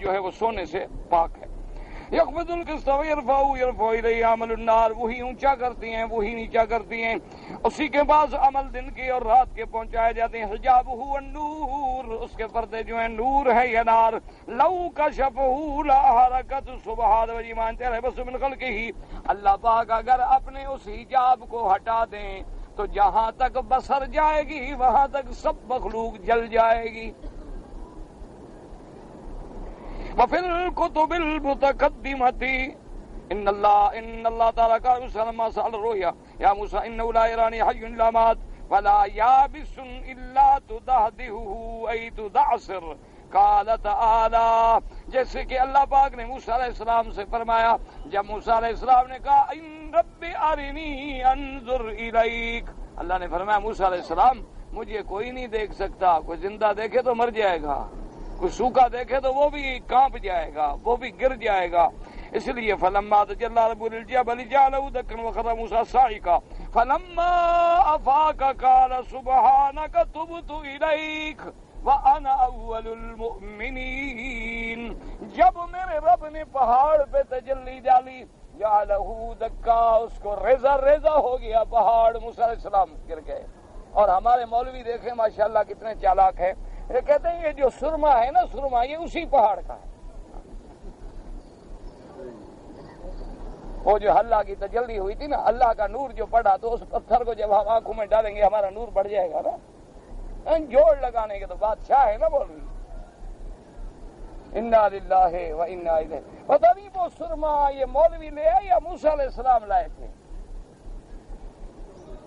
جو ہے وہ سونے سے پاک ہے۔ یقبض القسط ویرفع الیہ عمل النار، وہی اونچا کرتی ہیں وہی نیچا کرتی ہیں، اسی کے بعد عمل دن کے اور رات کے پہنچائے جاتے ہیں۔ حجابہ النور، اس کے پردے جو ہیں نور ہے یا نار۔ لو کشفہ لاحرقت سبحان وجی مانتے رہے بس من خلقہ، اللہ پاک اگر اپنے اس حجاب کو ہٹا دیں تو جہاں تک بصر جائے گی وہاں تک سب مخلوق جل جائے گی۔ وفي الكتب المتقدمة ان الله تعالى قال موسى لما سأل الرؤيا يا موسى انه لا يراني حي الا مات ولا يابس الا تدهده اي تدعسر قال تعالى، جیسے کہ اللہ پاک نے موسیٰ علیہ السلام سے فرمایا جب موسیٰ علیہ السلام نے کہا ان رب ارنی انظر الیک، اللہ نے فرمایا موسیٰ علیہ السلام مجھے کوئی نہیں دیکھ سکتا، کوئی زندہ دیکھے تو مر جائے گا، کوئی سوکھا دیکھے تو وہ بھی کانپ جائے گا، وہ بھی گر جائے گا۔ اس لیے فلما تجلی ربہ للجبل جعلہ دکا وخر موسیٰ صاعقا فلما افاق قال سبحانک تبت الیک وانا اول المؤمنین، جب میرے رب نے پہاڑ پہ تجلی ڈالی جعلہ دکا، اس کو ریزہ ریزہ ہو گیا پہاڑ، موسیٰ علیہ السلام گر گئے۔ اور ہمارے مولوی دیکھیں ماشاءاللہ کتنے چالاک ہیں، یہ کہتے ہیں یہ جو سرما ہے نا سرما یہ اسی پہاڑ کا ہے، وہ جو اللہ کی تجلی ہوئی تھی نا، اللہ کا نور جو پڑا تو اس پتھر کو جب ہم آنکھوں میں ڈالیں گے ہمارا نور بڑھ جائے گا نا، جوڑ لگانے کے تو بادشاہ ہے نا مولوی۔ انا للہ و انا الیہ، پتہ نہیں وہ سرما یہ مولوی لے آئے یا موسیٰ علیہ السلام لائے تھے،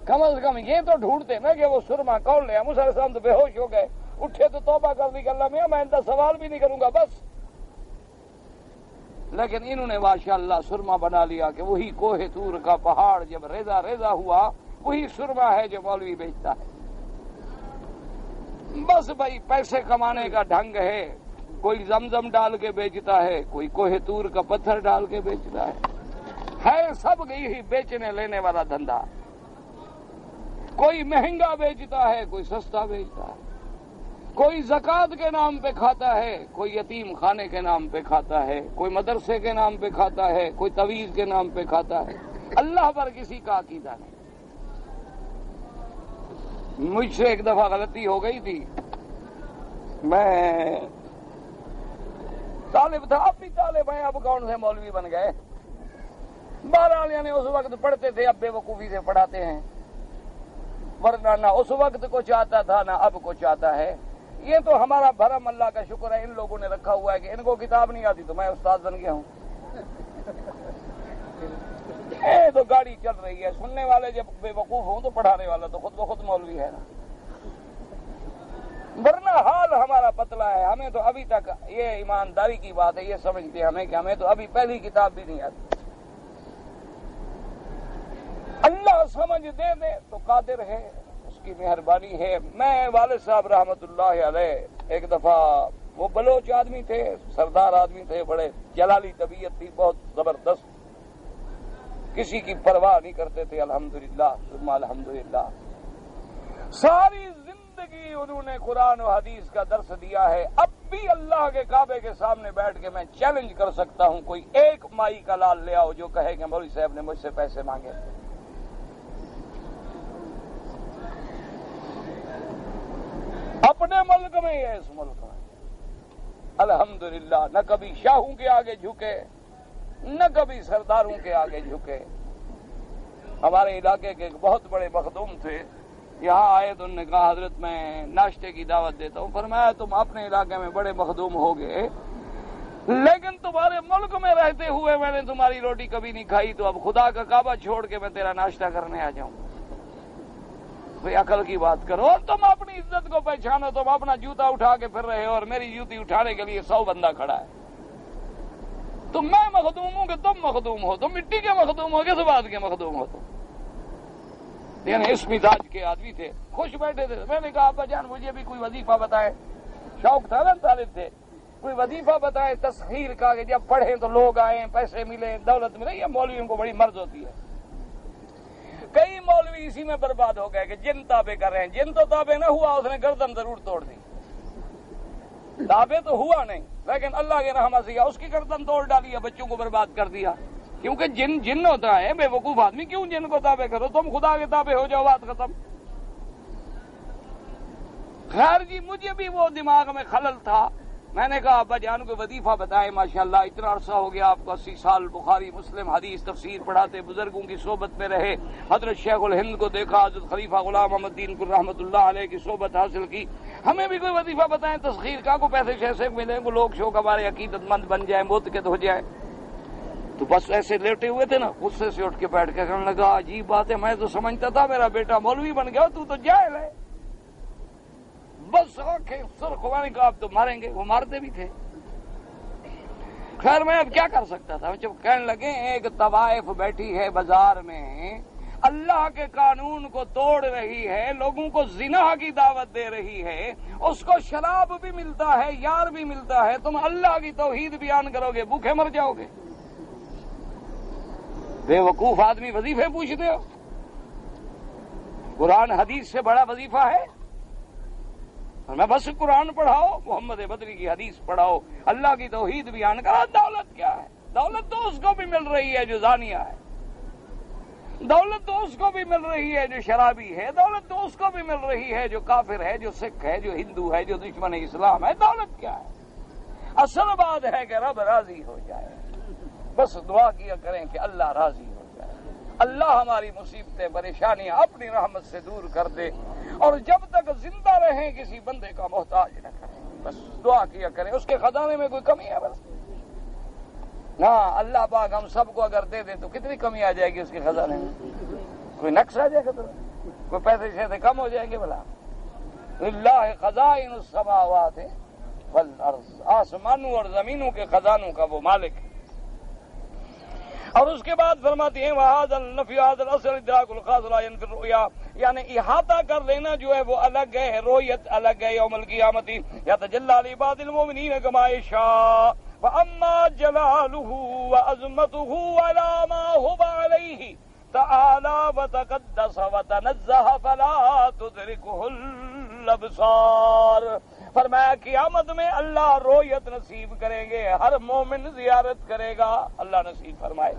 کم از کم یہ تو ڈھونڈتے نا کہ وہ سرما کون لے آیا۔ موسیٰ علیہ السلام تو بے ہوش ہو گئے، اٹھے تو توبہ کر دی کہ اللہ میاں میں ان کا سوال بھی نہیں کروں گا بس، لیکن انہوں نے ماشاءاللہ سرما بنا لیا کہ وہی کوہ طور کا پہاڑ جب ریزہ ریزہ ہوا وہی سرما ہے جو مولوی بیچتا ہے۔ بس بھائی پیسے کمانے کا ڈھنگ ہے، کوئی زمزم ڈال کے بیچتا ہے، کوئی کوہ طور کا پتھر ڈال کے بیچتا ہے سب یہی بیچنے لینے والا دھندا، کوئی مہنگا بیچتا ہے کوئی سستا بیچتا ہے، کوئی زکوٰۃ کے نام پہ کھاتا ہے، کوئی یتیم خانے کے نام پہ کھاتا ہے، کوئی مدرسے کے نام پہ کھاتا ہے، کوئی تویز کے نام پہ کھاتا ہے، اللہ پر کسی کا عقیدہ نہیں۔ مجھ سے ایک دفعہ غلطی ہو گئی تھی، میں طالب تھا، اب بھی طالب ہیں، اب کون سے مولوی بن گئے، بہرحال یعنی اس وقت پڑھتے تھے، اب بے وقوفی سے پڑھاتے ہیں، ورنہ نہ اس وقت کچھ آتا تھا نہ اب کچھ آتا ہے۔ یہ تو ہمارا بھرم اللہ کا شکر ہے، ان لوگوں نے رکھا ہوا ہے کہ ان کو کتاب نہیں آتی تو میں استاد بن گیا ہوں، تو گاڑی چل رہی ہے، سننے والے جب بے وقوف ہوں تو پڑھانے والا تو خود بخود مولوی ہے نا، ورنہ حال ہمارا پتلا ہے، ہمیں تو ابھی تک یہ ایمانداری کی بات ہے، یہ سمجھتے ہیں ہمیں کہ ہمیں تو ابھی پہلی کتاب بھی نہیں آتی۔ اللہ سمجھ دے دے تو قادر ہے، اس کی مہربانی ہے۔ میں والد صاحب رحمت اللہ علیہ ایک دفعہ، وہ بلوچ آدمی تھے، سردار آدمی تھے، بڑے جلالی طبیعت تھی، بہت زبردست، کسی کی پرواہ نہیں کرتے تھے، الحمدللہ ثم الحمدللہ۔ ساری زندگی انہوں نے قرآن و حدیث کا درس دیا ہے۔ اب بھی اللہ کے کعبے کے سامنے بیٹھ کے میں چیلنج کر سکتا ہوں، کوئی ایک مائی کا لال لے آؤ جو کہے کہ مولوی صاحب نے مجھ سے پیسے مانگے۔ اپنے ملک میں ہے، اس ملک میں الحمدللہ، نہ کبھی شاہوں کے آگے جھکے نہ کبھی سرداروں کے آگے جھکے۔ ہمارے علاقے کے ایک بہت بڑے مخدوم تھے، یہاں آئے تو انہوں نے کہا حضرت میں ناشتے کی دعوت دیتا ہوں۔ فرمایا تم اپنے علاقے میں بڑے مخدوم ہو گئے، لیکن تمہارے ملک میں رہتے ہوئے میں نے تمہاری روٹی کبھی نہیں کھائی، تو اب خدا کا کعبہ چھوڑ کے میں تیرا ناشتہ کرنے آ جاؤں۔ بھئی عقل کی بات کرو، اور تم اپنی عزت کو پہچانو، تم اپنا جوتا اٹھا کے پھر رہے ہو اور میری جوتی اٹھانے کے لیے 100 بندہ کھڑا ہے۔ تو میں مخدوم ہوں کہ تم مخدوم ہو؟ تم مٹی کے مخدوم ہو، کس بات کے مخدوم ہو تم؟ یعنی اس مزاج کے آدمی تھے، خوش بیٹھے تھے۔ میں نے کہا ابا جان مجھے بھی کوئی وظیفہ بتائے، شوق تھا نا، طالب تھے، کوئی وظیفہ بتائے تسخیر کا کہ جب پڑھیں تو لوگ آئیں، پیسے ملیں، دولت ملے۔ یہ مولویوں کو بڑی مرض ہوتی ہے۔ کئی مولوی اسی میں برباد ہو گئے کہ جن تابع کر رہے ہیں، جن تو تابع نہ ہوا اس نے گردن ضرور توڑ دی۔ تابع تو ہوا نہیں، لیکن اللہ کے رحمت سے اس کی گردن توڑ ڈالی ہے، بچوں کو برباد کر دیا، کیونکہ جن ہوتا ہے بے وقوف آدمی، کیوں جن کو تابع کرو، تم خدا کے تابع ہو جاؤ، بات ختم۔ خیر جی، مجھے بھی وہ دماغ میں خلل تھا، میں نے کہا ابا جان کو وظیفہ بتائے، ماشاءاللہ اتنا عرصہ ہو گیا آپ کو، 80 سال بخاری مسلم حدیث تفسیر پڑھاتے، بزرگوں کی صحبت میں رہے، حضرت شیخ الہند کو دیکھا، حضرت خلیفہ غلام محمد دین کو رحمۃ اللہ علیہ کی صحبت حاصل کی، ہمیں بھی کوئی وظیفہ بتائیں تسخیر کا، کو پیسے شیسے ملیں، کو لوگ شوق ہمارے عقیدت مند بن جائیں، موتقد ہو جائے۔ تو بس ایسے لیٹے ہوئے تھے نا، غصے سے اٹھ کے بیٹھ کے کہنے لگا عجیب بات ہے، میں تو سمجھتا تھا میرا بیٹا مولوی بن گیا، تو جاہل ہے۔ بس آنکھیں سرخ ہونے کا، آپ تو ماریں گے، وہ مارتے بھی تھے۔ خیر میں اب کیا کر سکتا تھا، جب کہنے لگے ایک طوائف بیٹھی ہے بازار میں، اللہ کے قانون کو توڑ رہی ہے، لوگوں کو زنا کی دعوت دے رہی ہے، اس کو شراب بھی ملتا ہے، یار بھی ملتا ہے، تم اللہ کی توحید بیان کرو گے، بھوکے مر جاؤ گے۔ بے وقوف آدمی وظیفے پوچھتے ہو؟ قرآن حدیث سے بڑا وظیفہ ہے؟ میں بس قرآن پڑھاؤ، محمد بدری کی حدیث پڑھاؤ، اللہ کی توحید بیان کرو۔ دولت کیا ہے؟ دولت تو اس کو بھی مل رہی ہے جو زانیہ ہے، دولت تو اس کو بھی مل رہی ہے جو شرابی ہے، دولت تو اس کو بھی مل رہی ہے جو کافر ہے، جو سکھ ہے، جو ہندو ہے، جو دشمن اسلام ہے۔ دولت کیا ہے؟ اصل بات ہے کہ رب راضی ہو جائے، بس دعا کیا کریں کہ اللہ راضی ہو جائے، اللہ ہماری مصیبتیں پریشانیاں اپنی رحمت سے دور کر دے، اور جب تک زندہ رہیں کسی بندے کا محتاج نہ کریں، بس دعا کیا کریں۔ اس کے خزانے میں کوئی کمی ہے؟ بس ہاں، اللہ پاک ہم سب کو اگر دے دے تو کتنی کمی آ جائے گی اس کے خزانے میں؟ کوئی نقص آ جائے گا؟ تو کوئی پیسے شیسے کم ہو جائیں گے؟ بلا للہ خزائن السماوات والارض، آسمانوں اور زمینوں کے خزانوں کا وہ مالک ہے۔ اور اس کے بعد فرماتے ہیں وَهَذَا النَّفْيُ هَذَا الْأَصْلُ إِدْرَاكُ الْخَاصِ لَا يَنْفِي الرُّؤْيَا، یعنی احاطہ کر لینا جو ہے وہ الگ ہے، رؤیت الگ ہے۔ یوم القیامت یتجلی لعباد المؤمنین کما یشاء، وَأَمَّا جَلَالُهُ وَعَظْمَتُهُ عَلَى مَا هُوَ عَلَيْهِ تعالی وتقدس وتنزہ فلا تدرکہ الابصار۔ فرمایا قیامت میں اللہ رویت نصیب کریں گے، ہر مومن زیارت کرے گا، اللہ نصیب فرمائے،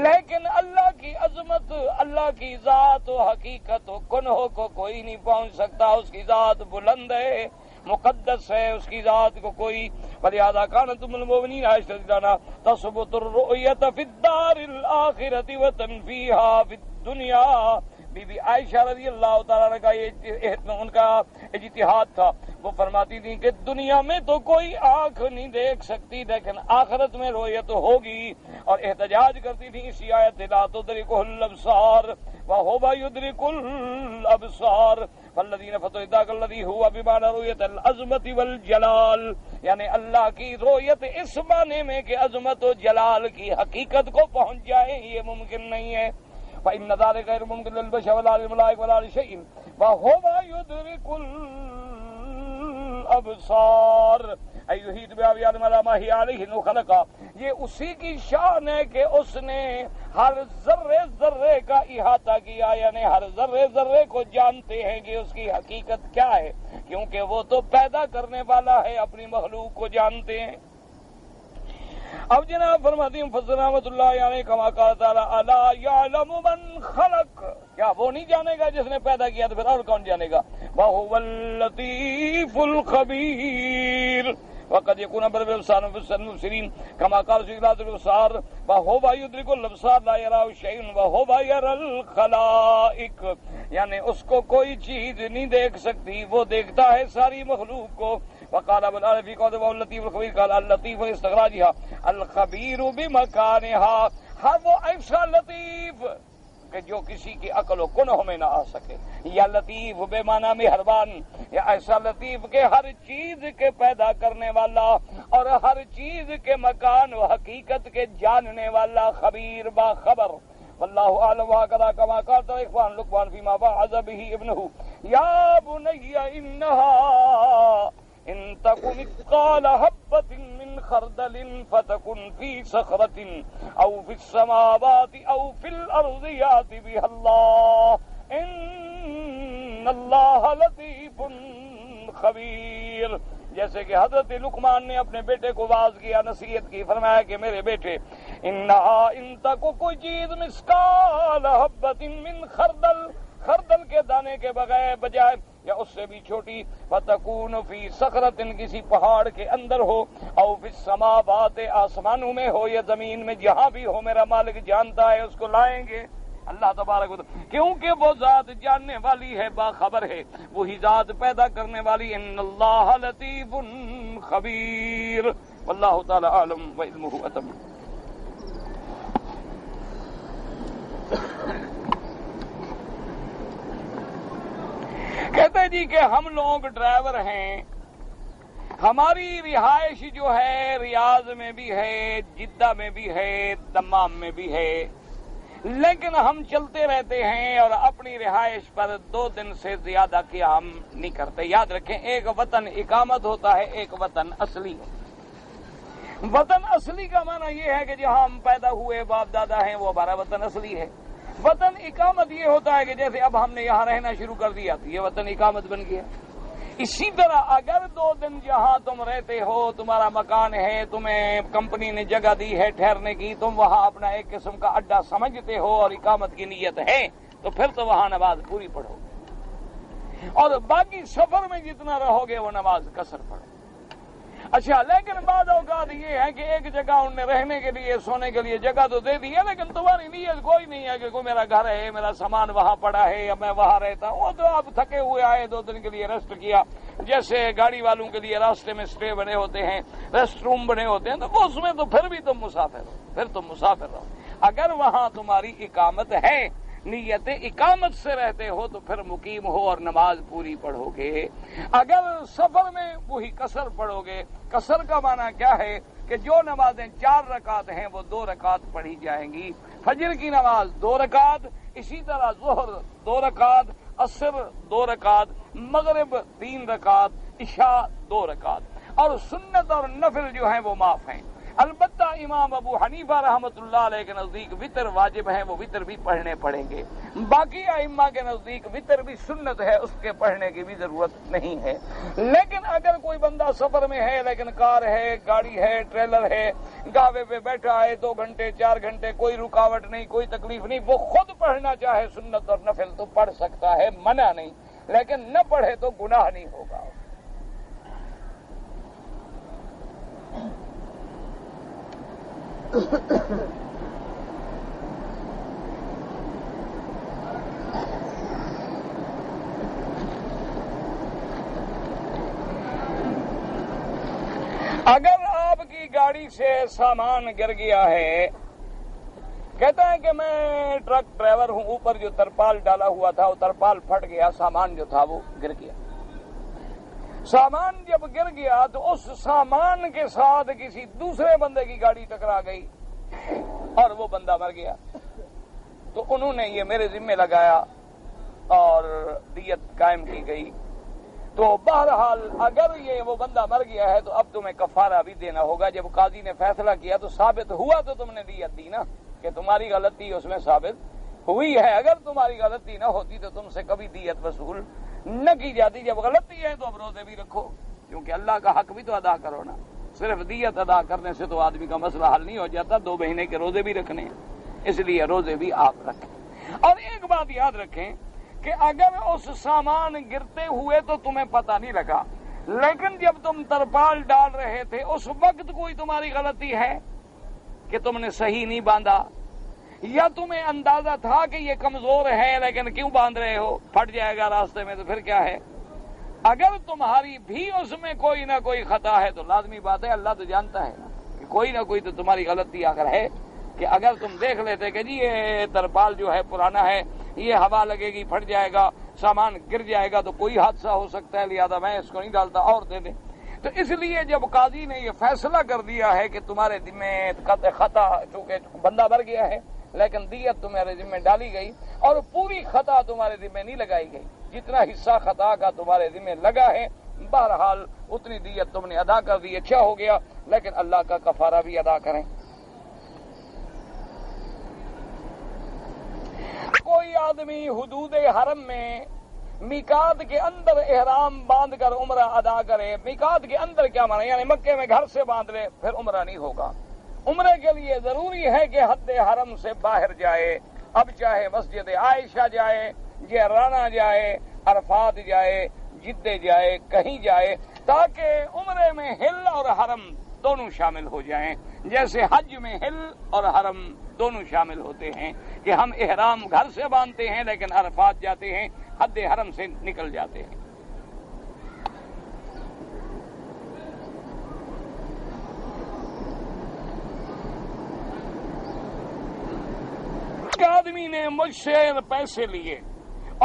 لیکن اللہ کی عظمت، اللہ کی ذات و حقیقت و کنہ کو کوئی نہیں پہنچ سکتا۔ اس کی ذات بلند ہے، مقدس ہے، اس کی ذات کو کوئی فلہذا کانت ام المؤمنین عائشہ رضی اللہ عنہا تثبت الرؤیت فی الدار الآخرۃ وتنفیہا فی الدنیا۔ بی بی عائشہ رضی اللہ تعالیٰ عنہ کا یہ ان کا اجتہاد تھا، وہ فرماتی تھی کہ دنیا میں تو کوئی آنکھ نہیں دیکھ سکتی، لیکن آخرت میں رؤیت ہوگی، اور احتجاج کرتی تھی اسی آیت لا تدرکہ الابصار وہو یدرک الابصار فالذین فتحوا ذاک الذی ہوا بمعنی رؤیت العظمت والجلال، یعنی اللہ کی رؤیت اس معنی میں کہ عظمت و جلال کی حقیقت کو پہنچ جائے، یہ ممکن نہیں ہے۔ فإن ذلك غير ممكن للبشر ولا للملائكة ولا لشيء وهو يدرك الأبصار أي يحيط بأبصار ما لا هي عليه إنه خلق۔ یہ اسی کی شان ہے کہ اس نے ہر ذرے ذرے کا احاطہ کیا، یعنی ہر ذرے ذرے کو جانتے ہیں کہ اس کی حقیقت کیا ہے، کیونکہ وہ تو پیدا کرنے والا ہے، اپنی مخلوق کو جانتے ہیں۔ اب جناب فرماتی ہیں مفسر رحمۃ اللہ علیہ کما قال تعالی الا یعلم من خلق، کیا وہ نہیں جانے گا جس نے پیدا کیا، تو پھر اور کون جانے گا؟ وهو اللطیف الخبیر وقد يكون بالابصار في المبصرين كما قال في ذات الابصار وهو يدرك الابصار لا يرى شيء وهو يرى الخلائق، یعنی اس کو کوئی چیز نہیں دیکھ سکتی، وہ دیکھتا ہے ساری مخلوق کو۔ وقال ابو العالى في قوله اللطيف الخبير قال اللطيف استخراجها الخبير بمكانها، ہر وہ ایسا لطیف کہ جو کسی کی عقل و کنہ میں نہ آ سکے، یا لطیف بے معنی مہربان، یا ایسا لطیف کہ ہر چیز کے پیدا کرنے والا اور ہر چیز کے مکان و حقیقت کے جاننے والا، خبیر باخبر۔ واللہ اعلم وهكذا كما قال اخوان لقمان فيما وعظ به ابنه يا بني انها ان تكن مثقال حبة من خردل فتكن في صخرة او في السماوات او في الارض يأت بها الله ان الله لطيف خبیر۔ جیسے کہ حضرت لقمان نے اپنے بیٹے کو واعظ کیا، نصیحت کی، فرمایا کہ میرے بیٹے انہا ان تک کوئی چیز مسکال حبۃ من خردل، خردل کے دانے کے بجائے یا اس سے بھی چھوٹی، فتکون فی صخرۃ کسی پہاڑ کے اندر ہو، او فی السماوات آسمانوں میں ہو یا زمین میں، جہاں بھی ہو میرا مالک جانتا ہے، اس کو لائیں گے اللہ تبارک و تعالی، کیونکہ وہ ذات جاننے والی ہے، باخبر ہے، وہی ذات پیدا کرنے والی، ان اللہ لطیف خبیر، واللہ تعالی عالم وعلمہ اتم۔ کہتے جی کہ ہم لوگ ڈرائیور ہیں، ہماری رہائش جو ہے ریاض میں بھی ہے، جدہ میں بھی ہے، دمام میں بھی ہے، لیکن ہم چلتے رہتے ہیں اور اپنی رہائش پر 2 دن سے زیادہ قیام نہیں کرتے۔ یاد رکھیں، ایک وطن اقامت ہوتا ہے، ایک وطن اصلی ہے۔ وطن اصلی کا معنی یہ ہے کہ جہاں ہم پیدا ہوئے، باپ دادا ہیں، وہ ہمارا وطن اصلی ہے۔ وطن اقامت یہ ہوتا ہے کہ جیسے اب ہم نے یہاں رہنا شروع کر دیا تو یہ وطن اقامت بن گیا۔ اسی طرح اگر 2 دن جہاں تم رہتے ہو، تمہارا مکان ہے، تمہیں کمپنی نے جگہ دی ہے ٹھہرنے کی، تم وہاں اپنا ایک قسم کا اڈا سمجھتے ہو اور اقامت کی نیت ہے، تو پھر تو وہاں نماز پوری پڑھو، اور باقی سفر میں جتنا رہو گے وہ نماز قصر پڑھو۔ اچھا، لیکن بعض اوقات یہ ہے کہ ایک جگہ ان نے رہنے کے لیے، سونے کے لیے جگہ تو دے دی ہے، لیکن تمہاری نیت کوئی نہیں ہے کہ کوئی میرا گھر ہے، میرا سامان وہاں پڑا ہے یا میں وہاں رہتا ہوں۔ وہ تو آپ تھکے ہوئے آئے، 2 دن کے لیے ریسٹ کیا، جیسے گاڑی والوں کے لیے راستے میں اسٹے بنے ہوتے ہیں، ریسٹ روم بنے ہوتے ہیں، تو اس میں تو پھر بھی تم مسافر ہو، پھر تم مسافر رہو۔ اگر وہاں تمہاری اقامت ہے، نیت اقامت سے رہتے ہو، تو پھر مقیم ہو اور نماز پوری پڑھو گے۔ اگر سفر میں وہی قصر پڑھو گے۔ قصر کا معنی کیا ہے کہ جو نمازیں 4 رکعت ہیں وہ 2 رکعت پڑھی جائیں گی۔ فجر کی نماز 2 رکعت، اسی طرح ظہر 2 رکعت، عصر 2 رکعت، مغرب 3 رکعت، عشاء 2 رکعت، اور سنت اور نفل جو ہیں وہ معاف ہیں۔ البتہ امام ابو حنیفہ رحمۃ اللہ علیہ کے نزدیک وتر واجب ہے، وہ وتر بھی پڑھنے پڑیں گے۔ باقی ائمہ کے نزدیک وتر بھی سنت ہے، اس کے پڑھنے کی بھی ضرورت نہیں ہے۔ لیکن اگر کوئی بندہ سفر میں ہے، لیکن کار ہے، گاڑی ہے، ٹریلر ہے، گاوے پہ بیٹھا ہے 2 گھنٹے 4 گھنٹے، کوئی رکاوٹ نہیں، کوئی تکلیف نہیں، وہ خود پڑھنا چاہے سنت اور نفل تو پڑھ سکتا ہے، منع نہیں، لیکن نہ پڑھے تو گناہ نہیں ہوگا۔ اگر آپ کی گاڑی سے سامان گر گیا ہے، کہتا ہے کہ میں ٹرک ڈرائیور ہوں، اوپر جو ترپال ڈالا ہوا تھا وہ ترپال پھٹ گیا، سامان جو تھا وہ گر گیا۔ سامان جب گر گیا تو اس سامان کے ساتھ کسی دوسرے بندے کی گاڑی ٹکرا گئی اور وہ بندہ مر گیا، تو انہوں نے یہ میرے ذمہ لگایا اور دیت قائم کی گئی۔ تو بہرحال اگر یہ وہ بندہ مر گیا ہے تو اب تمہیں کفارہ بھی دینا ہوگا۔ جب قاضی نے فیصلہ کیا تو ثابت ہوا تو تم نے دیت دی نا، کہ تمہاری غلطی اس میں ثابت ہوئی ہے۔ اگر تمہاری غلطی نہ ہوتی تو تم سے کبھی دیت وصول نہ کی جاتی۔ جب غلطی ہے تو اب روزے بھی رکھو، کیونکہ اللہ کا حق بھی تو ادا کرو نا۔ صرف دیت ادا کرنے سے تو آدمی کا مسئلہ حل نہیں ہو جاتا، 2 مہینے کے روزے بھی رکھنے ہیں، اس لیے روزے بھی آپ رکھیں۔ اور ایک بات یاد رکھیں کہ اگر اس سامان گرتے ہوئے تو تمہیں پتہ نہیں لگا، لیکن جب تم ترپال ڈال رہے تھے اس وقت کوئی تمہاری غلطی ہے کہ تم نے صحیح نہیں باندھا، یا تمہیں اندازہ تھا کہ یہ کمزور ہے لیکن کیوں باندھ رہے ہو، پھٹ جائے گا راستے میں، تو پھر کیا ہے؟ اگر تمہاری بھی اس میں کوئی نہ کوئی خطا ہے تو لازمی بات ہے اللہ تو جانتا ہے نا کہ کوئی نہ کوئی تو تمہاری غلطی اگر ہے، کہ اگر تم دیکھ لیتے کہ جی یہ ترپال جو ہے پرانا ہے، یہ ہوا لگے گی پھٹ جائے گا، سامان گر جائے گا تو کوئی حادثہ ہو سکتا ہے، لہذا میں اس کو نہیں ڈالتا اور دے دیں۔ تو اس لیے جب قاضی نے یہ فیصلہ کر دیا ہے کہ تمہارے ذمہ خطا، چونکہ بندہ مر گیا ہے لیکن دیت تمہارے ذمہ ڈالی گئی اور پوری خطا تمہارے ذمہ نہیں لگائی گئی، جتنا حصہ خطا کا تمہارے ذمہ لگا ہے بہرحال اتنی دیت تم نے ادا کر دی، اچھا ہو گیا، لیکن اللہ کا کفارہ بھی ادا کریں۔ کوئی آدمی حدود حرم میں میقات کے اندر احرام باندھ کر عمرہ ادا کرے. میقات کے اندر کیا مانا؟ یعنی مکے میں گھر سے باندھ لے پھر عمرہ نہیں ہوگا. عمرے کے لیے ضروری ہے کہ حد حرم سے باہر جائے. اب چاہے مسجد عائشہ جائے، جعرانہ جائے، عرفات جائے، جدہ جائے، کہیں جائے، تاکہ عمرے میں ہل اور حرم دونوں شامل ہو جائیں، جیسے حج میں ہل اور حرم دونوں شامل ہوتے ہیں کہ ہم احرام گھر سے باندھتے ہیں لیکن عرفات جاتے ہیں، حد حرم سے نکل جاتے ہیں. ایک آدمی نے مجھ سے پیسے لیے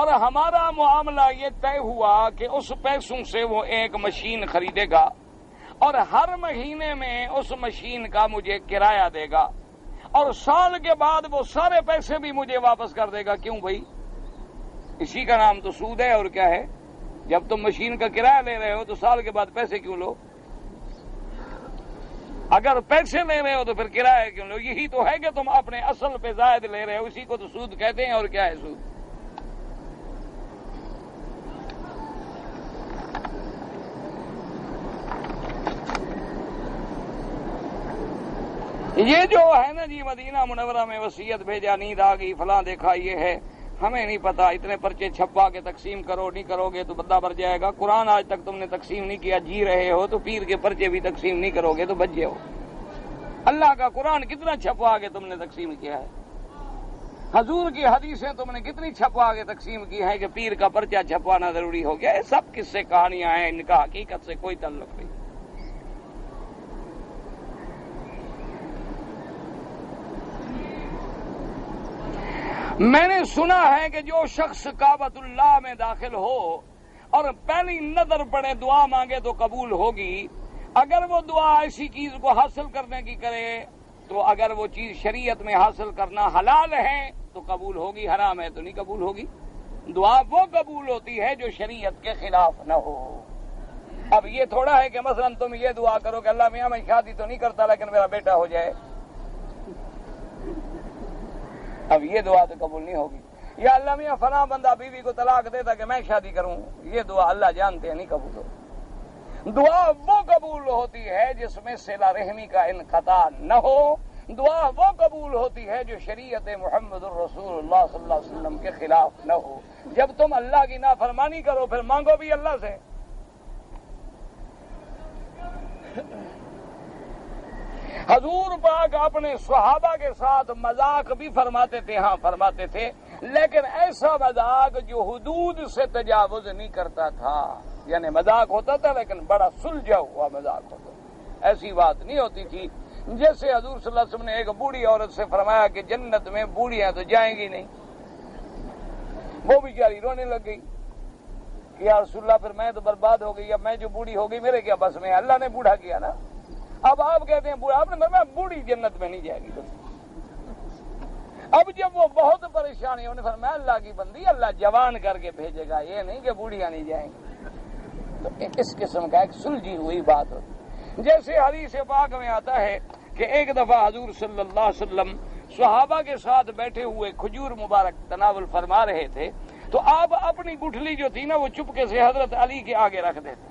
اور ہمارا معاملہ یہ طے ہوا کہ اس پیسوں سے وہ ایک مشین خریدے گا اور ہر مہینے میں اس مشین کا مجھے کرایہ دے گا اور سال کے بعد وہ سارے پیسے بھی مجھے واپس کر دے گا. کیوں بھائی؟ اسی کا نام تو سود ہے. اور کیا ہے؟ جب تم مشین کا کرایہ لے رہے ہو تو سال کے بعد پیسے کیوں لو؟ اگر پیسے لے رہے ہو تو پھر کرایہ کیوں لو؟ یہی تو ہے کہ تم اپنے اصل پہ زائد لے رہے ہو، اسی کو تو سود کہتے ہیں. اور کیا ہے سود؟ یہ جو ہے نا جی مدینہ منورہ میں وصیت بھیجا، نیند آ گئی، فلاں دیکھا، یہ ہے، ہمیں نہیں پتا، اتنے پرچے چھپا کے تقسیم کرو، نہیں کرو گے تو بدلہ بھر جائے گا. قرآن آج تک تم نے تقسیم نہیں کیا، جی رہے ہو، تو پیر کے پرچے بھی تقسیم نہیں کرو گے تو بچ جاؤ. اللہ کا قرآن کتنا چھپا کے تم نے تقسیم کیا ہے؟ حضور کی حدیثیں تم نے کتنی چھپا کے تقسیم کی ہے کہ پیر کا پرچہ چھپوانا ضروری ہو گیا؟ یہ سب کس سے کہانیاں ہیں، ان کا حقیقت سے کوئی تعلق نہیں. میں نے سنا ہے کہ جو شخص کعبۃ اللہ میں داخل ہو اور پہلی نظر پڑے دعا مانگے تو قبول ہوگی. اگر وہ دعا ایسی چیز کو حاصل کرنے کی کرے تو اگر وہ چیز شریعت میں حاصل کرنا حلال ہے تو قبول ہوگی، حرام ہے تو نہیں قبول ہوگی. دعا وہ قبول ہوتی ہے جو شریعت کے خلاف نہ ہو. اب یہ تھوڑا ہے کہ مثلا تم یہ دعا کرو کہ اللہ میاں میں شادی تو نہیں کرتا لیکن میرا بیٹا ہو جائے، اب یہ دعا تو قبول نہیں ہوگی. یا اللہ میاں فلاں بندہ بیوی کو طلاق دیتا کہ میں شادی کروں، یہ دعا اللہ جانتے ہیں نہیں قبول ہوگی. دعا وہ قبول ہوتی ہے جس میں صلہ رحمی کا انقطاع نہ ہو. دعا وہ قبول ہوتی ہے جو شریعت محمد الرسول اللہ صلی اللہ علیہ وسلم کے خلاف نہ ہو. جب تم اللہ کی نافرمانی کرو پھر مانگو بھی اللہ سے. حضور پاک اپنے صحابہ کے ساتھ مذاق بھی فرماتے تھے، ہاں فرماتے تھے، لیکن ایسا مذاق جو حدود سے تجاوز نہیں کرتا تھا. یعنی مذاق ہوتا تھا لیکن بڑا سلجھا ہوا مذاق ہوتا تھا، ایسی بات نہیں ہوتی تھی. جیسے حضور صلی اللہ علیہ وسلم نے ایک بوڑھی عورت سے فرمایا کہ جنت میں بوڑھیاں تو جائیں گی نہیں، وہ بیچاری رونے لگ گئی کہ یا رسول اللہ پھر میں تو برباد ہو گئی، اب میں جو بوڑھی ہو گئی میرے کیا بس میں، اللہ نے بوڑھا کیا نا. اب آپ کہتے ہیں بوڑھا، آپ نے فرمایا بوڑھی جنت میں نہیں جائے گی. اب جب وہ بہت پریشانی انہوں نے فرمایا اللہ کی بندی اللہ جوان کر کے بھیجے گا، یہ نہیں کہ بوڑھیاں نہیں جائیں گی. تو اس قسم کا ایک سلجھی ہوئی بات ہوتی. جیسے حدیث پاک میں آتا ہے کہ ایک دفعہ حضور صلی اللہ علیہ وسلم صحابہ کے ساتھ بیٹھے ہوئے کھجور مبارک تناول فرما رہے تھے تو آپ اپنی گٹھلی جو تھی نا وہ چپکے سے حضرت علی کے آگے رکھ دیتے.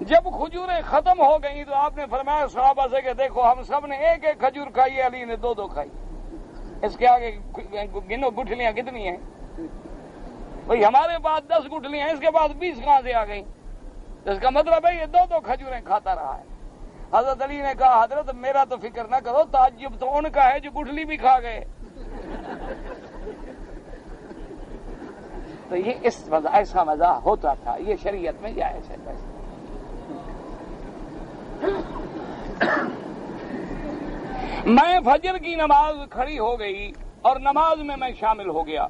جب کھجوریں ختم ہو گئی تو آپ نے فرمایا صحابہ سے کہ دیکھو ہم سب نے ایک ایک کھجور کھائی، علی نے دو دو کھائی، اس کے آگے گنو گٹھلیاں کتنی ہیں بھئی؟ ہمارے پاس 10 گٹھلیاں ہیں، اس کے بعد 20 کہاں سے آ گئی؟ اس کا مطلب ہے یہ دو دو کھجوریں کھاتا رہا ہے. حضرت علی نے کہا حضرت میرا تو فکر نہ کرو، تعجب تو ان کا ہے جو گٹھلی بھی کھا گئے. تو یہ ایسا مزاح ہوتا تھا، یہ شریعت میں جائز ہے. میں فجر کی نماز کھڑی ہو گئی اور نماز میں شامل ہو گیا.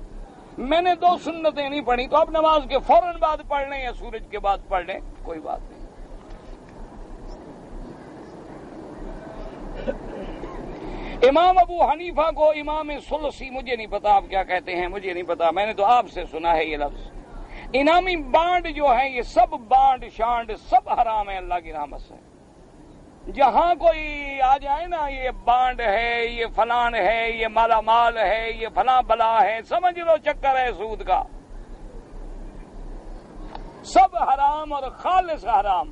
میں نے 2 سنتیں نہیں پڑھی، تو اب نماز کے فوراً بعد پڑھ لیں یا سورج کے بعد پڑھ لیں کوئی بات نہیں. امام ابو حنیفہ کو امام ثلثی، مجھے نہیں پتا آپ کیا کہتے ہیں، مجھے نہیں پتا، میں نے تو آپ سے سنا ہے یہ لفظ. انعامی بانڈ جو ہیں یہ سب بانڈ شانڈ سب حرام ہے اللہ کی رحمت سے. جہاں کوئی آ جائے نا یہ بانڈ ہے، یہ فلان ہے، یہ مالا مال ہے، یہ فلاں بلا ہے، سمجھ لو چکر ہے سود کا. سب حرام اور خالص حرام.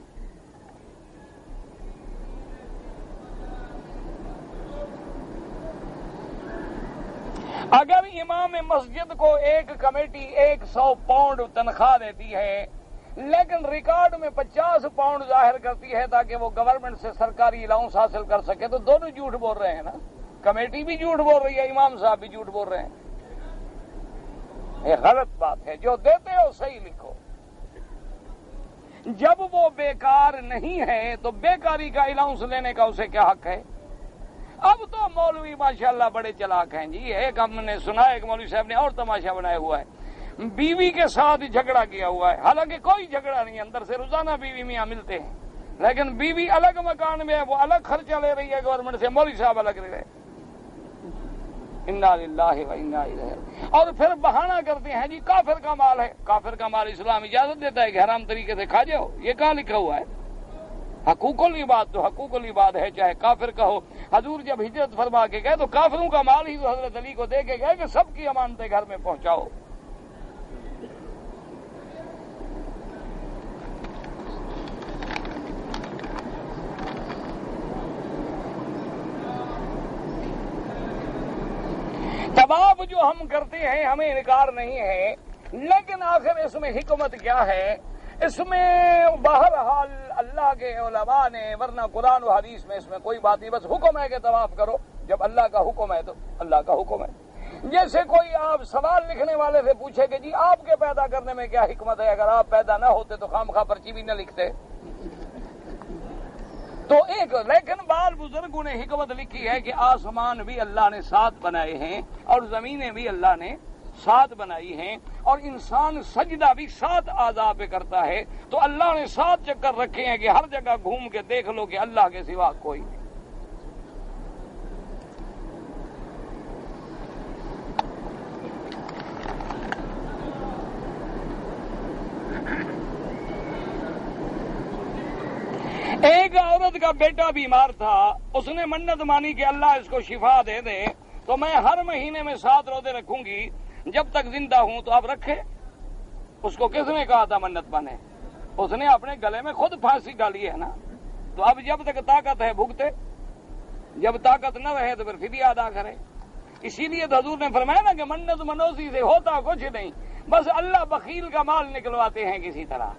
اگر امام مسجد کو ایک کمیٹی 100 پاؤنڈ تنخواہ دیتی ہے لیکن ریکارڈ میں 50 پاؤنڈ ظاہر کرتی ہے تاکہ وہ گورنمنٹ سے سرکاری الاؤنس حاصل کر سکے تو دونوں جھوٹ بول رہے ہیں نا. کمیٹی بھی جھوٹ بول رہی ہے, امام صاحب بھی جھوٹ بول رہے ہیں. یہ غلط بات ہے. جو دیتے ہو صحیح لکھو. جب وہ بیکار نہیں ہے تو بیکاری کا الاؤنس لینے کا اسے کیا حق ہے؟ اب تو مولوی ماشاءاللہ بڑے چلاک ہیں جی. ایک ہم نے سنا ایک مولوی صاحب نے اور تماشا بنایا ہوا ہے, بیوی کے ساتھ جھگڑا کیا ہوا ہے. حالانکہ کوئی جھگڑا نہیں, اندر سے روزانہ بیوی میاں ملتے ہیں, لیکن بیوی الگ مکان میں ہے, وہ الگ خرچہ لے رہی ہے گورنمنٹ سے, مولوی صاحب الگ لے رہے. انا للہ و انا الیہ. اور پھر بہانہ کرتے ہیں جی کافر کا مال ہے. کافر کا مال اسلام اجازت دیتا ہے کہ حرام طریقے سے کھا جاؤ؟ یہ کہاں لکھا ہوا ہے؟ حقوق العباد تو حقوق العباد ہے, چاہے کافر کا ہو. حضور جب ہجرت فرما کے گئے تو کافروں کا مال ہی تو حضرت علی کو دے کے گئے کہ سب کی امانتیں گھر میں پہنچاؤ. طواف جو ہم کرتے ہیں ہمیں انکار نہیں ہے, لیکن آخر اس میں حکمت کیا ہے؟ اس میں بہرحال اللہ کے علماء نے, ورنہ قرآن و حدیث میں اس میں کوئی بات نہیں, بس حکم ہے کہ طواف کرو. جب اللہ کا حکم ہے تو اللہ کا حکم ہے. جیسے کوئی آپ سوال لکھنے والے سے پوچھے کہ جی آپ کے پیدا کرنے میں کیا حکمت ہے, اگر آپ پیدا نہ ہوتے تو خام خواہ پرچی بھی نہ لکھتے. تو ایک لیکن بال بزرگوں نے حکمت لکھی ہے کہ آسمان بھی اللہ نے 7 بنائے ہیں اور زمینیں بھی اللہ نے 7 بنائی ہیں, اور انسان سجدہ بھی 7 اعضاء پہ کرتا ہے. تو اللہ نے 7 چکر رکھے ہیں کہ ہر جگہ گھوم کے دیکھ لو کہ اللہ کے سوا کوئی نہیں. ایک عورت کا بیٹا بیمار تھا, اس نے منت مانی کہ اللہ اس کو شفا دے دے تو میں ہر مہینے میں 7 روزے رکھوں گی جب تک زندہ ہوں. تو آپ رکھے؟ اس کو کس نے کہا تھا منت مانے؟ اس نے اپنے گلے میں خود پھانسی ڈالی ہے نا. تو اب جب تک طاقت ہے بھگتے, جب طاقت نہ رہے تو پھر فدیہ ادا کرے. اسی لیے تو حضور نے فرمایا نا کہ منت منوسی سے ہوتا کچھ نہیں, بس اللہ بخیل کا مال نکلواتے ہیں کسی طرح,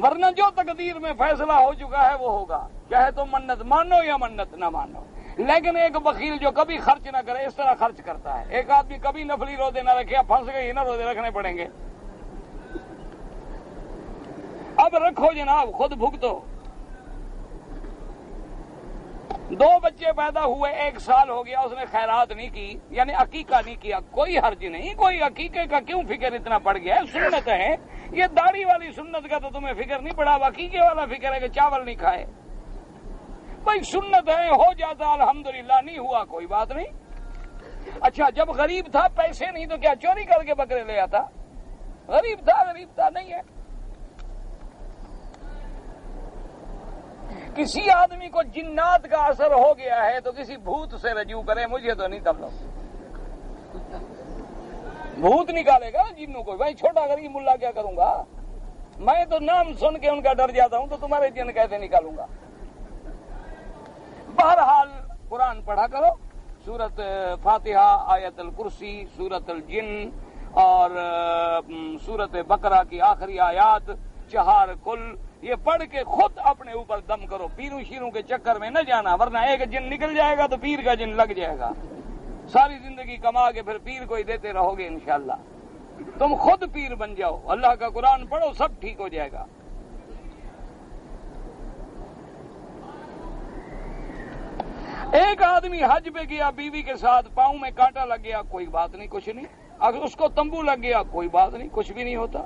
ورنہ جو تقدیر میں فیصلہ ہو چکا ہے وہ ہوگا, چاہے تم منت مانو یا منت نہ مانو. لیکن ایک بخیل جو کبھی خرچ نہ کرے اس طرح خرچ کرتا ہے. ایک آدمی کبھی نفلی روزے نہ رکھے, اب پھنس گئے, نہ روزے رکھنے پڑیں گے. اب رکھو جناب, خود بھگتو. 2 بچے پیدا ہوئے, 1 سال ہو گیا, اس نے خیرات نہیں کی, یعنی عقیقہ نہیں کیا, کوئی حرج نہیں. کوئی عقیقے کا کیوں فکر اتنا پڑ گیا ہے؟ سنت ہے یہ. داڑھی والی سنت کا تو تمہیں فکر نہیں پڑا, عقیقے والا فکر ہے کہ چاول نہیں کھائے. بھائی سنت ہے, ہو جاتا الحمدللہ, نہیں ہوا کوئی بات نہیں. اچھا جب غریب تھا, پیسے نہیں تو کیا چوری کر کے بکرے لے آتا؟ غریب تھا نہیں ہے. کسی آدمی کو جنات کا اثر ہو گیا ہے تو کسی بھوت سے رجوع کرے, مجھے تو نہیں تب لو. بھوت نکالے گا جنوں کو. بھائی چھوٹا غریب ملا کیا کروں گا میں؟ تو نام سن کے ان کا ڈر جاتا ہوں, تو تمہارے جن کیسے نکالوں گا؟ بہرحال قرآن پڑھا کرو, سورت فاتحہ, آیت الکرسی, سورت الجن اور سورت بقرہ کی آخری آیات, 4 کل, یہ پڑھ کے خود اپنے اوپر دم کرو. پیروں شیروں کے چکر میں نہ جانا, ورنہ ایک جن نکل جائے گا تو پیر کا جن لگ جائے گا. ساری زندگی کما کے پھر پیر کو ہی دیتے رہو گے. انشاءاللہ تم خود پیر بن جاؤ, اللہ کا قرآن پڑھو, سب ٹھیک ہو جائے گا. ایک آدمی حج پہ گیا بیوی کے ساتھ, پاؤں میں کانٹا لگ گیا, کوئی بات نہیں, کچھ نہیں. اگر اس کو تمبو لگ گیا, کوئی بات نہیں, کچھ بھی نہیں ہوتا.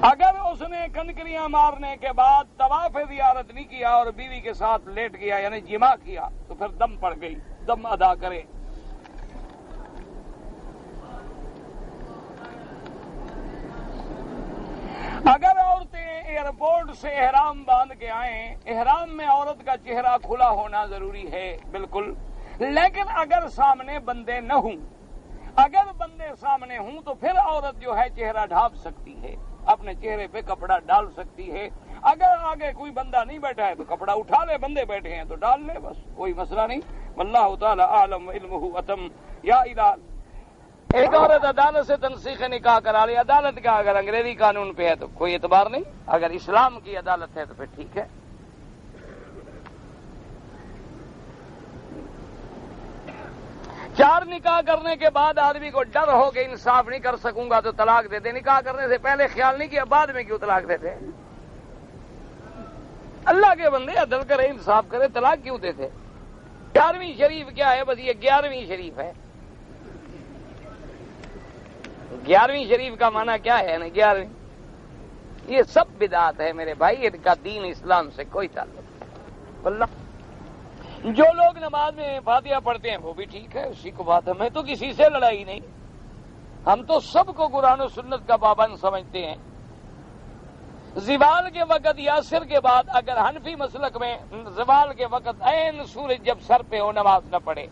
اگر اس نے کنکریاں مارنے کے بعد طواف زیارت نہیں کیا اور بیوی کے ساتھ لیٹ گیا یعنی جماع کیا تو پھر دم پڑ گئی, دم ادا کرے. اگر عورتیں ایئرپورٹ سے احرام باندھ کے آئیں, احرام میں عورت کا چہرہ کھلا ہونا ضروری ہے بالکل, لیکن اگر سامنے بندے نہ ہوں, اگر بندے سامنے ہوں تو پھر عورت جو ہے چہرہ ڈھانپ سکتی ہے، اپنے چہرے پہ کپڑا ڈال سکتی ہے۔ اگر آگے کوئی بندہ نہیں بیٹھا ہے تو کپڑا اٹھا لے، بندے بیٹھے ہیں تو ڈال لے، بس کوئی مسئلہ نہیں۔ واللہ تعالی عالم علمہ اتم۔ یا الہ، ایک عورت عدالت سے تنسیخ نکاح کرا لی، عدالت کا اگر انگریزی قانون پہ ہے تو کوئی اعتبار نہیں، اگر اسلام کی عدالت ہے تو پھر ٹھیک ہے۔ چار نکاح کرنے کے بعد آدمی کو ڈر ہو کہ انصاف نہیں کر سکوں گا تو طلاق دے دے، نکاح کرنے سے پہلے خیال نہیں کیا، بعد میں کیوں طلاق دیتے؟ اللہ کے بندے عدل کرے، انصاف کرے، طلاق کیوں دیتے؟ 11ویں شریف کیا ہے؟ بس یہ 11ویں شریف ہے۔ 11ویں شریف کا معنی کیا ہے نا؟ 11ویں، یہ سب بدعت ہے میرے بھائی، ان کا دین اسلام سے کوئی تعلق نہیں۔ اللہ، جو لوگ نماز میں فاتحہ پڑھتے ہیں وہ بھی ٹھیک ہے، اسی کو بات ہے، میں تو کسی سے لڑائی نہیں، ہم تو سب کو قرآن و سنت کا پابند سمجھتے ہیں۔ زوال کے وقت یا عصر کے بعد اگر حنفی مسلک میں زوال کے وقت عین سورج جب سر پہ ہو نماز نہ پڑھے،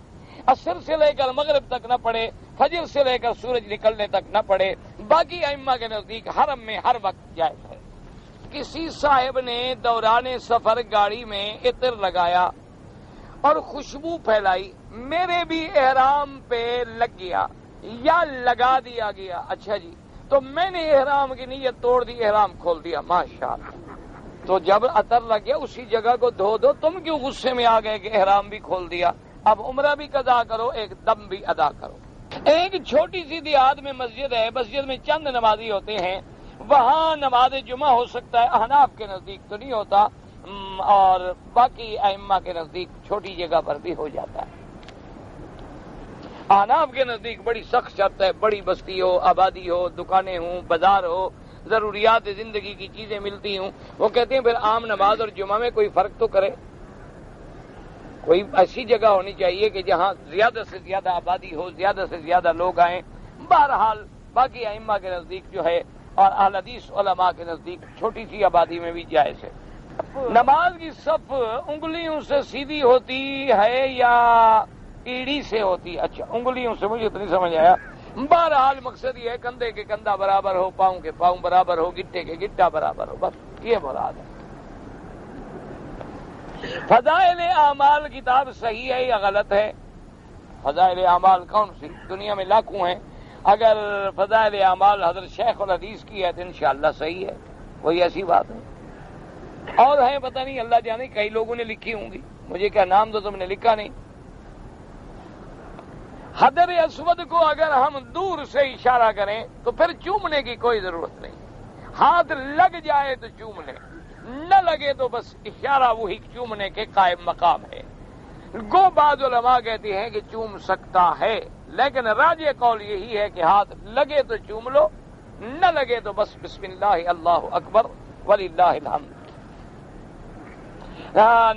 عصر سے لے کر مغرب تک نہ پڑھے، فجر سے لے کر سورج نکلنے تک نہ پڑھے، باقی ائمہ کے نزدیک حرم میں ہر وقت جائز ہے۔ کسی صاحب نے دوران سفر گاڑی میں عطر لگایا اور خوشبو پھیلائی، میرے بھی احرام پہ لگ گیا یا لگا دیا گیا، اچھا جی، تو میں نے احرام کی نیت توڑ دی، احرام کھول دیا، ماشاءاللہ۔ تو جب عطر لگ گیا اسی جگہ کو دھو دو، تم کیوں غصے میں آ گئے کہ احرام بھی کھول دیا؟ اب عمرہ بھی قضا کرو، ایک دم بھی ادا کرو۔ ایک چھوٹی سی دیہات میں مسجد ہے، مسجد میں چند نمازی ہوتے ہیں، وہاں نماز جمعہ ہو سکتا ہے، احناف کے نزدیک تو نہیں ہوتا، اور باقی ائمہ کے نزدیک چھوٹی جگہ پر بھی ہو جاتا ہے۔ احناف کے نزدیک بڑی سخت شرط ہے، بڑی بستی ہو، آبادی ہو، دکانیں ہوں، بازار ہو، ضروریات زندگی کی چیزیں ملتی ہوں، وہ کہتے ہیں پھر عام نماز اور جمعہ میں کوئی فرق تو کرے، کوئی ایسی جگہ ہونی چاہیے کہ جہاں زیادہ سے زیادہ آبادی ہو، زیادہ سے زیادہ لوگ آئیں۔ بہرحال باقی ائمہ کے نزدیک جو ہے اور اہل حدیث علماء کے نزدیک چھوٹی سی آبادی میں بھی جائز ہے۔ نماز کی صف انگلیوں سے سیدھی ہوتی ہے یا ایڑی سے ہوتی؟ اچھا، انگلیوں سے، مجھے تو نہیں سمجھ آیا۔ بہرحال مقصد یہ ہے کندھے کے کندھا برابر ہو، پاؤں کے پاؤں برابر ہو، گٹے کے گٹا برابر ہو، بس یہ مراد ہے۔ فضائل اعمال کتاب صحیح ہے یا غلط ہے؟ فضائل اعمال کون سی؟ دنیا میں لاکھوں ہیں، اگر فضائل اعمال حضرت شیخ الحدیث کی ہے تو انشاءاللہ صحیح ہے، کوئی ایسی بات نہیں۔ اور ہیں پتہ نہیں، اللہ جانے، کئی لوگوں نے لکھی ہوں گی، مجھے کیا نام تو تم نے لکھا نہیں۔ حجر اسود کو اگر ہم دور سے اشارہ کریں تو پھر چومنے کی کوئی ضرورت نہیں، ہاتھ لگ جائے تو چوم لیں، نہ لگے تو بس اشارہ وہی چومنے کے قائم مقام ہے۔ گو بعض علماء کہتے ہیں کہ چوم سکتا ہے، لیکن راجح قول یہی ہے کہ ہاتھ لگے تو چوم لو، نہ لگے تو بس بسم اللہ اللہ اکبر وللہ الحمد۔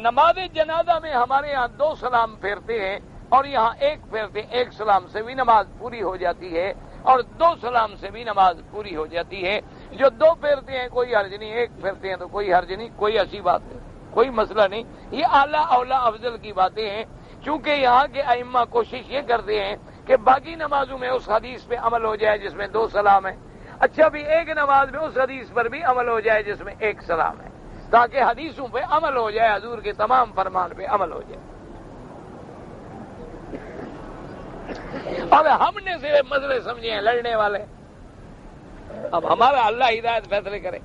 نماز جنازہ میں ہمارے ہاں 2 سلام پھیرتے ہیں اور یہاں ایک پھیرتے ہیں، ایک سلام سے بھی نماز پوری ہو جاتی ہے اور 2 سلام سے بھی نماز پوری ہو جاتی ہے۔ جو 2 پھیرتے ہیں کوئی حرج نہیں، ایک پھیرتے ہیں تو کوئی حرج نہیں، کوئی ایسی بات نہیں، کوئی مسئلہ نہیں۔ یہ اعلیٰ اولا افضل کی باتیں ہیں، چونکہ یہاں کے ائمہ کوشش یہ کرتے ہیں کہ باقی نمازوں میں اس حدیث پہ عمل ہو جائے جس میں 2 سلام ہیں، اچھا بھی ایک نماز میں اس حدیث پر بھی عمل ہو جائے جس میں 1 سلام ہے، تاکہ حدیثوں پہ عمل ہو جائے، حضور کے تمام فرمان پہ عمل ہو جائے۔ اب ہم نے صرف مسئلے سمجھے ہیں لڑنے والے، اب ہمارا اللہ ہدایت فیصلے کرے۔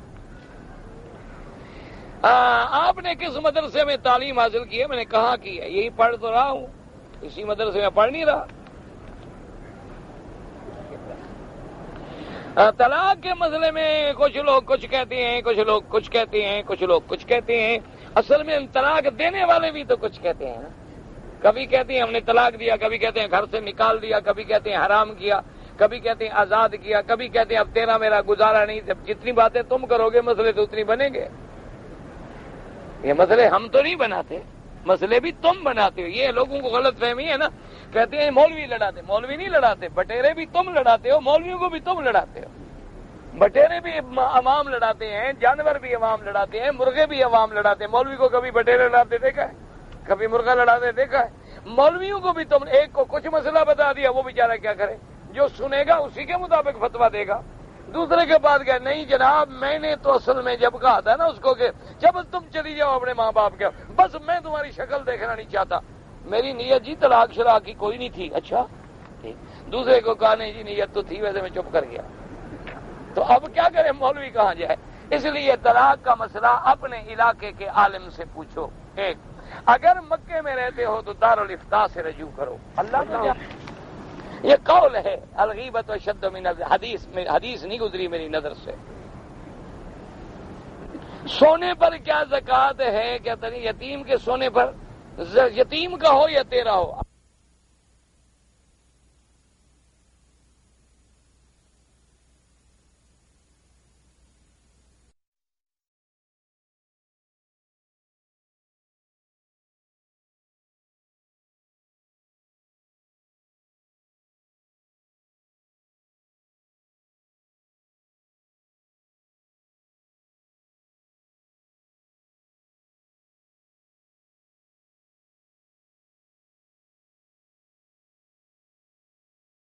آپ نے کس مدرسے میں تعلیم حاصل کی ہے؟ میں نے کہاں کی ہے؟ یہی پڑھ تو رہا ہوں، اسی مدرسے میں پڑھ نہیں رہا۔ طلاق کے مسئلے میں کچھ لوگ کچھ کہتے ہیں، کچھ لوگ کچھ کہتے ہیں، کچھ لوگ کچھ کہتے ہیں، اصل میں طلاق دینے والے بھی تو کچھ کہتے ہیں نا، کبھی کہتے ہیں ہم نے طلاق دیا، کبھی کہتے ہیں گھر سے نکال دیا، کبھی کہتے ہیں حرام کیا، کبھی کہتے ہیں آزاد کیا، کبھی کہتے ہیں اب تیرا میرا گزارا نہیں۔ جب جتنی باتیں تم کرو گے مسئلے تو اتنی بنیں گے، یہ مسئلے ہم تو نہیں بناتے، مسئلے بھی تم بناتے ہو۔ یہ لوگوں کو غلط فہمی ہے نا، کہتے ہیں مولوی لڑاتے، مولوی نہیں لڑاتے، بٹیرے بھی تم لڑاتے ہو، مولویوں کو بھی تم لڑاتے ہو۔ بٹیرے بھی عوام لڑاتے ہیں، جانور بھی عوام لڑاتے ہیں، مرغے بھی عوام لڑاتے ہیں، مولوی کو کبھی بٹیرے لڑاتے دیکھا ہے؟ کبھی مرغا لڑاتے دیکھا ہے؟ مولویوں کو بھی تم ایک کو کچھ مسئلہ بتا دیا، وہ بیچارہ کیا کرے؟ جو سنے گا اسی کے مطابق فتویٰ دے گا. دوسرے کے بعد کہا نہیں جناب میں نے تو اصل میں جب کہا تھا نا اس کو کہ جب تم چلی جاؤ اپنے ماں باپ کے, بس میں تمہاری شکل دیکھنا نہیں چاہتا, میری نیت جی طلاق شراق کی کوئی نہیں تھی. اچھا ٹھیک. دوسرے کو کہا نہیں جی نیت تو تھی, ویسے میں چپ کر گیا. تو اب کیا کرے, مولوی کہاں جائے؟ اس لیے طلاق کا مسئلہ اپنے علاقے کے عالم سے پوچھو. ایک, اگر مکے میں رہتے ہو تو دارالافتاء سے رجوع کرو. اللہ کا یہ قول ہے, الغیبت اشد من الحدیث, حدیث نہیں گزری میری نظر سے. سونے پر کیا زکوٰۃ ہے؟ کہتے ہیں یتیم کے سونے پر, یتیم کا ہو یا تیرا ہو,